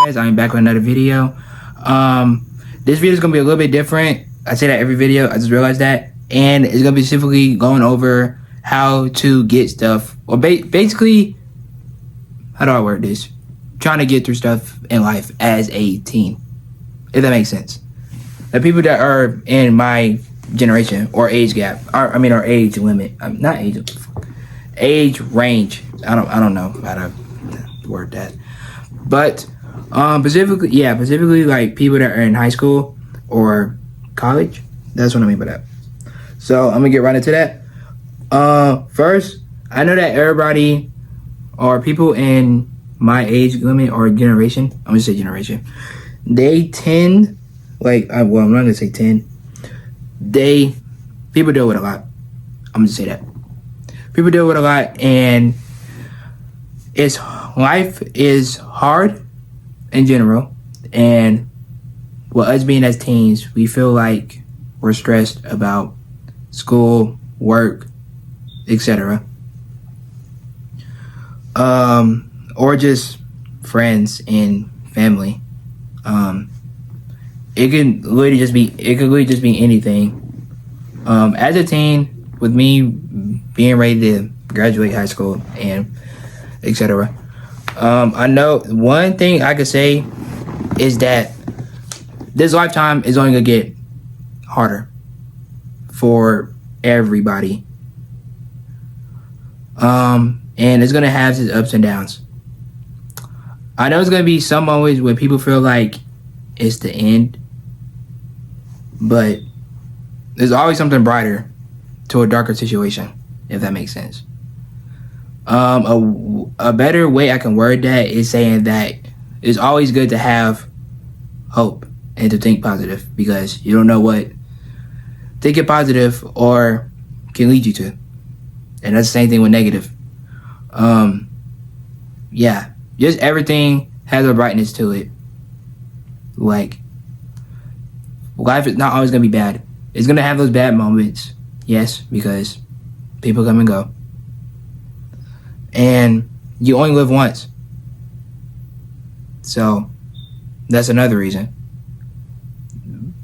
Guys, I'm back with another video. This video is gonna be a little bit different. I say that every video. I just realized that, and it's gonna be specifically going over how to get stuff, or basically, how do I word this? Trying to get through stuff in life as a teen, if that makes sense. The people that are in my generation or age gap, or age limit, not age range. I don't know how to word that, but specifically like people that are in high school or college. That's what I mean by that. So I'm gonna get right into that. First, I know that everybody or people in my age limit or generation, I'm gonna say generation, they tend, I'm not gonna say 10. People deal with a lot. I'm gonna say that. People deal with a lot, and life is hard in general. And with us being as teens, we feel like we're stressed about school, work, etc. Or just friends and family. It could literally just be anything. As a teen, with me being ready to graduate high school and etc. I know one thing I could say is that this lifetime is only gonna get harder for everybody. And it's gonna have its ups and downs. I know it's gonna be some moments when people feel like it's the end, but there's always something brighter to a darker situation, if that makes sense. A better way I can word that is saying that it's always good to have hope and to think positive, because you don't know what thinking positive or can lead you to. And that's the same thing with negative. Just everything has a brightness to it. Like, life is not always gonna be bad. It's gonna have those bad moments, yes, because people come and go. And you only live once. So that's another reason.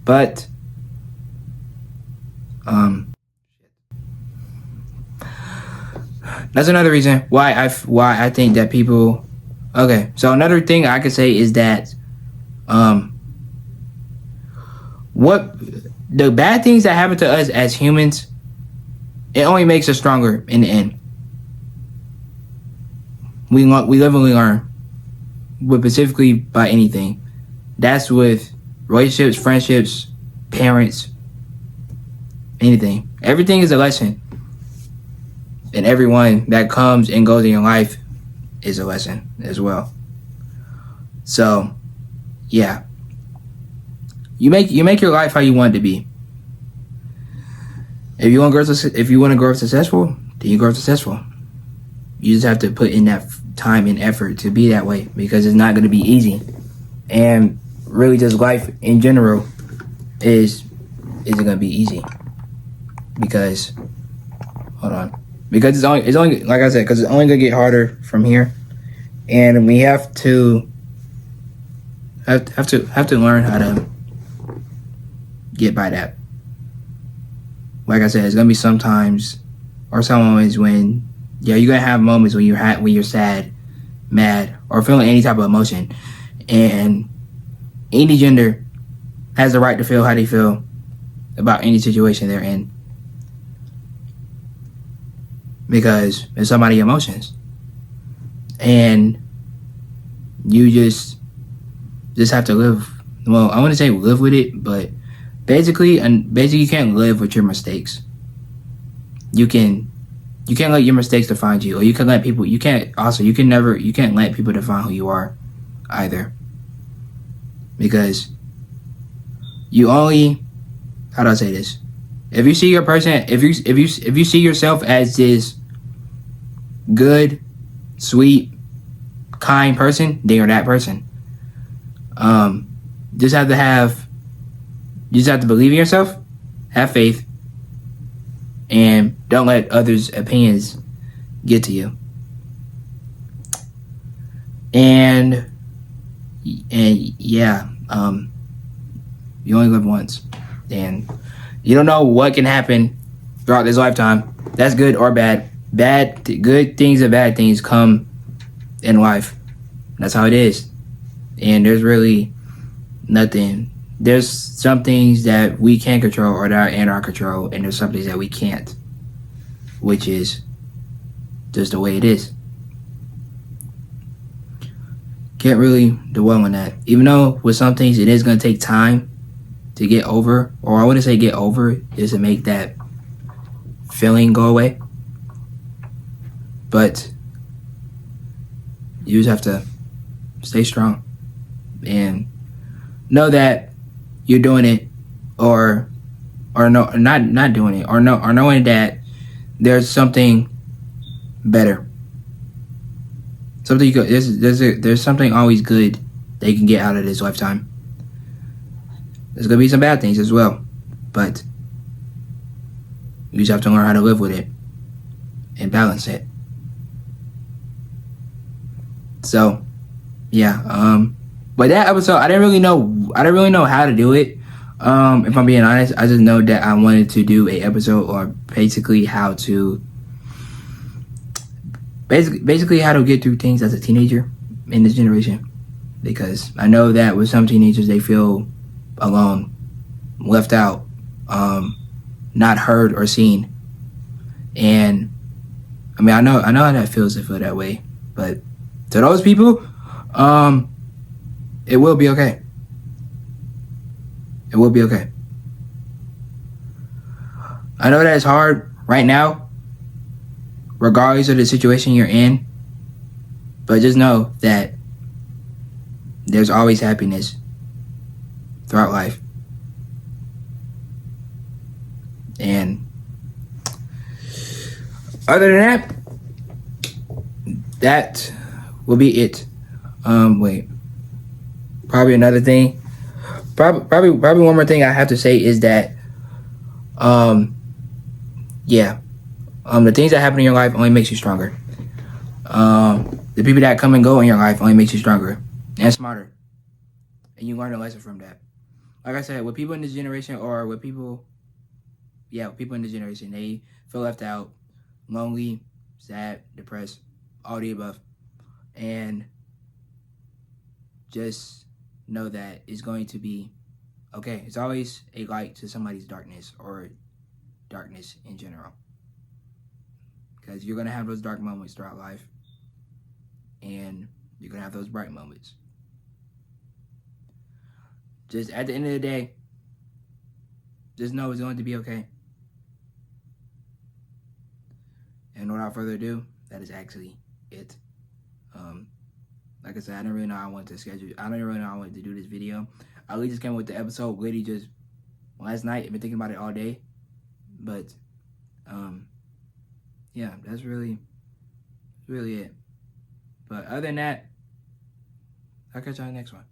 But that's another reason why I think that people. Okay, so another thing I could say is that what the bad things that happen to us as humans, it only makes us stronger in the end. We live and we learn, but specifically by anything. That's with relationships, friendships, parents, anything. Everything is a lesson. And everyone that comes and goes in your life is a lesson as well. So, yeah. You make your life how you want it to be. If you want to grow successful, then you grow successful. You just have to put in that time and effort to be that way, because it's not going to be easy. And really, just life in general isn't going to be easy, because it's only like I said, because it's only going to get harder from here, and we have to learn how to get by that. Like I said, it's gonna be some moments when, you're gonna have moments when you're sad, mad, or feeling any type of emotion, and any gender has the right to feel how they feel about any situation they're in, because it's somebody's emotions, and you just have to live. Well, I wouldn't say live with it, but basically you can't live with your mistakes. You can't let your mistakes define you, or you can let people. You can't let people define who you are, either, because you only. How do I say this? If you see if you see yourself as this good, sweet, kind person, then you're that person. You just have to believe in yourself, have faith, and don't let others' opinions get to you. And And yeah, you only live once, and you don't know what can happen throughout this lifetime. That's good or bad. Good things and bad things come in life. That's how it is. And there's really nothing. There's some things that we can control or that are in our control, and there's some things that we can't, which is just the way it is. Can't really dwell on that. Even though with some things it is going to take time to get over, or I wouldn't say get over, is to make that feeling go away. But you just have to stay strong and know that you're doing it, or no, not doing it, or knowing that there's something better. Something you could, there's something always good that you can get out of this lifetime. There's gonna be some bad things as well, but you just have to learn how to live with it and balance it. So, yeah. But that episode, I didn't really know how to do it. If I'm being honest, I just know that I wanted to do a episode or basically how to get through things as a teenager in this generation, because I know that with some teenagers they feel alone, left out, not heard or seen, and I mean I know how that feels to feel that way, but to those people, it will be okay. It will be okay. I know that it's hard right now, regardless of the situation you're in, but just know that there's always happiness throughout life. And other than that, that will be it. Wait. Probably another thing. Probably one more thing I have to say is that, yeah. The things that happen in your life only makes you stronger. The people that come and go in your life only makes you stronger and smarter. And you learn a lesson from that. Like I said, with people in this generation, or with people in this generation, they feel left out, lonely, sad, depressed, all the above. And just know that it's going to be okay. It's always a light to somebody's darkness, or darkness in general. Because you're going to have those dark moments throughout life, and you're going to have those bright moments. Just at the end of the day, just know it's going to be okay. And without further ado, that is actually it. Like I said, I didn't really know I wanted to schedule. I didn't really know I wanted to do this video. I really just came with the episode literally just last night. I've been thinking about it all day. But, yeah, that's really it. But other than that, I'll catch y'all in the next one.